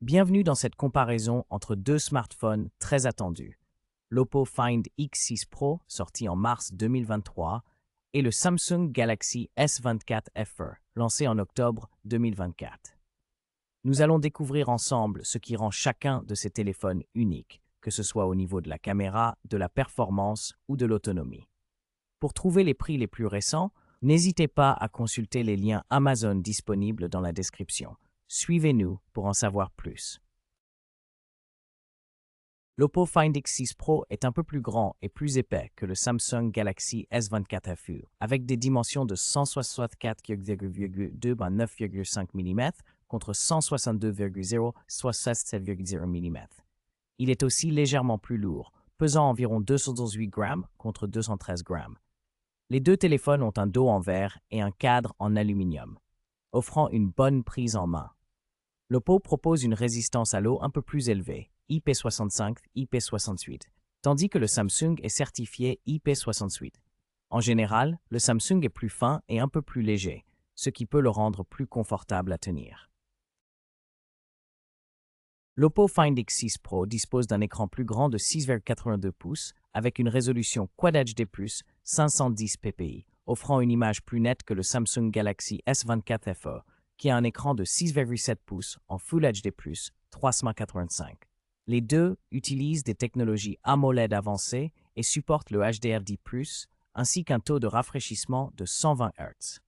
Bienvenue dans cette comparaison entre deux smartphones très attendus, l'Oppo Find X6 Pro, sorti en mars 2023, et le Samsung Galaxy S24 FE, lancé en octobre 2024. Nous allons découvrir ensemble ce qui rend chacun de ces téléphones unique, que ce soit au niveau de la caméra, de la performance ou de l'autonomie. Pour trouver les prix les plus récents, n'hésitez pas à consulter les liens Amazon disponibles dans la description. Suivez-nous pour en savoir plus. L'Oppo Find X6 Pro est un peu plus grand et plus épais que le Samsung Galaxy S24 FE, avec des dimensions de 164,2 x 9,5 mm contre 162,0 x 67,0 mm. Il est aussi légèrement plus lourd, pesant environ 218 grammes contre 213 grammes. Les deux téléphones ont un dos en verre et un cadre en aluminium, offrant une bonne prise en main. L'Oppo propose une résistance à l'eau un peu plus élevée, IP65, IP68, tandis que le Samsung est certifié IP68. En général, le Samsung est plus fin et un peu plus léger, ce qui peut le rendre plus confortable à tenir. L'Oppo Find X6 Pro dispose d'un écran plus grand de 6,82 pouces avec une résolution Quad HD+, 510 ppi, offrant une image plus nette que le Samsung Galaxy S24 FE, qui a un écran de 6,7 pouces en Full HD+, 385. Les deux utilisent des technologies AMOLED avancées et supportent le HDR10+, ainsi qu'un taux de rafraîchissement de 120 Hz.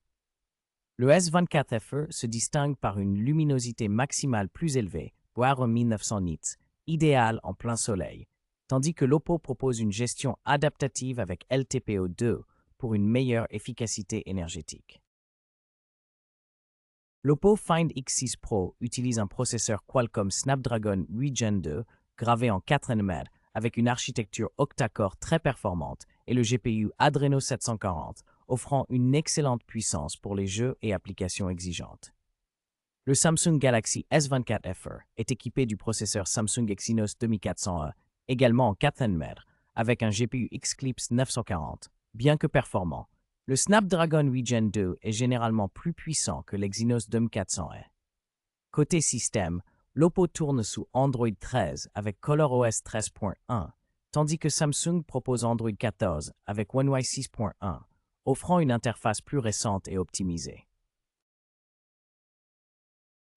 Le S24 FE se distingue par une luminosité maximale plus élevée, voire 1900 nits, idéale en plein soleil, tandis que l'Oppo propose une gestion adaptative avec LTPO2 pour une meilleure efficacité énergétique. L'Oppo Find X6 Pro utilise un processeur Qualcomm Snapdragon 8 Gen 2 gravé en 4 nm avec une architecture octa-core très performante et le GPU Adreno 740, offrant une excellente puissance pour les jeux et applications exigeantes. Le Samsung Galaxy S24 FE est équipé du processeur Samsung Exynos 2400E, également en 4 nm, avec un GPU Xclipse 940. Bien que performant, le Snapdragon 8 Gen 2 est généralement plus puissant que l'Exynos 2400E. Côté système, l'Oppo tourne sous Android 13 avec ColorOS 13.1, tandis que Samsung propose Android 14 avec One UI 6.1, offrant une interface plus récente et optimisée.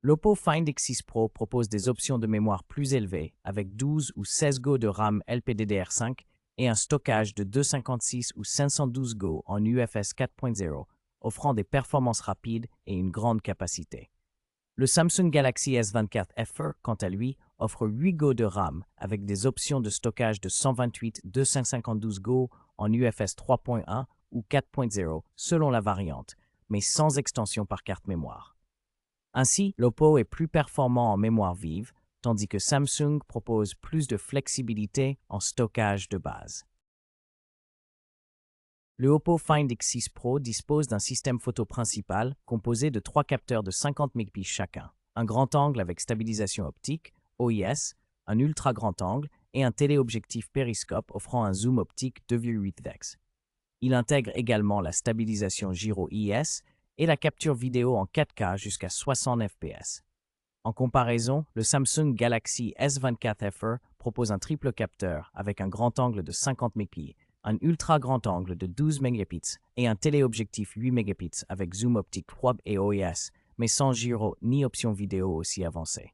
L'Oppo Find X6 Pro propose des options de mémoire plus élevées avec 12 ou 16 Go de RAM LPDDR5 et un stockage de 256 ou 512 Go en UFS 4.0, offrant des performances rapides et une grande capacité. Le Samsung Galaxy S24 FE, quant à lui, offre 8 Go de RAM avec des options de stockage de 128 252 Go en UFS 3.1 ou 4.0 selon la variante, mais sans extension par carte mémoire. Ainsi, l'Oppo est plus performant en mémoire vive, tandis que Samsung propose plus de flexibilité en stockage de base. Le Oppo Find X6 Pro dispose d'un système photo principal composé de 3 capteurs de 50 mégapixels chacun, un grand angle avec stabilisation optique, OIS, un ultra grand angle et un téléobjectif périscope offrant un zoom optique 2,8x. Il intègre également la stabilisation gyro-IS et la capture vidéo en 4K jusqu'à 60 fps. En comparaison, le Samsung Galaxy S24 FE propose un triple capteur avec un grand angle de 50 mégapixels, un ultra grand angle de 12 mégapixels et un téléobjectif 8 mégapixels avec zoom optique 3 et OIS, mais sans gyro ni option vidéo aussi avancée.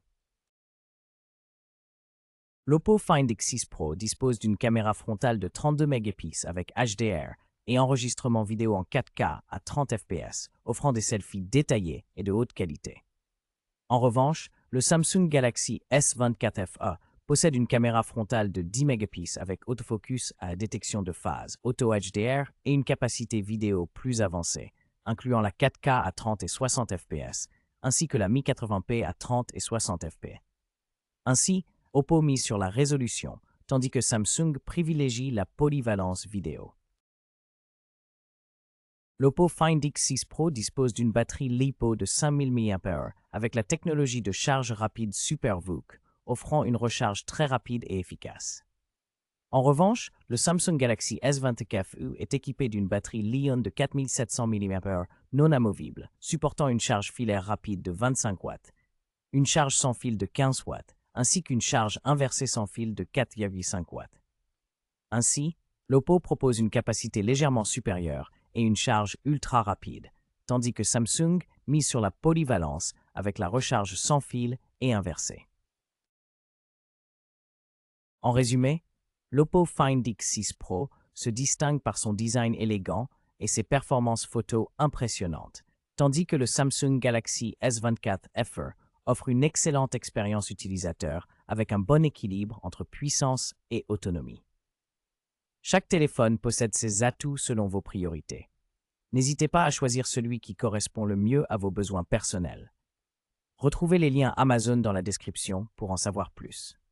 L'Oppo Find X6 Pro dispose d'une caméra frontale de 32 mégapixels avec HDR et enregistrement vidéo en 4K à 30 fps, offrant des selfies détaillés et de haute qualité. En revanche, le Samsung Galaxy S24 FE possède une caméra frontale de 10 mégapixels avec autofocus à détection de phase, auto HDR et une capacité vidéo plus avancée, incluant la 4K à 30 et 60 fps, ainsi que la 1080p à 30 et 60 fps. Ainsi, Oppo mise sur la résolution, tandis que Samsung privilégie la polyvalence vidéo. L'Oppo Find X6 Pro dispose d'une batterie LiPo de 5000 mAh avec la technologie de charge rapide SuperVOOC, offrant une recharge très rapide et efficace. En revanche, le Samsung Galaxy S24 FE est équipé d'une batterie Li-ion de 4700 mAh non amovible, supportant une charge filaire rapide de 25 watts. une charge sans fil de 15 watts, ainsi qu'une charge inversée sans fil de 4,5 watts. Ainsi, l'Oppo propose une capacité légèrement supérieure et une charge ultra rapide, tandis que Samsung mise sur la polyvalence avec la recharge sans fil et inversée. En résumé, l'Oppo Find X6 Pro se distingue par son design élégant et ses performances photo impressionnantes, tandis que le Samsung Galaxy S24 FE offre une excellente expérience utilisateur avec un bon équilibre entre puissance et autonomie. Chaque téléphone possède ses atouts selon vos priorités. N'hésitez pas à choisir celui qui correspond le mieux à vos besoins personnels. Retrouvez les liens Amazon dans la description pour en savoir plus.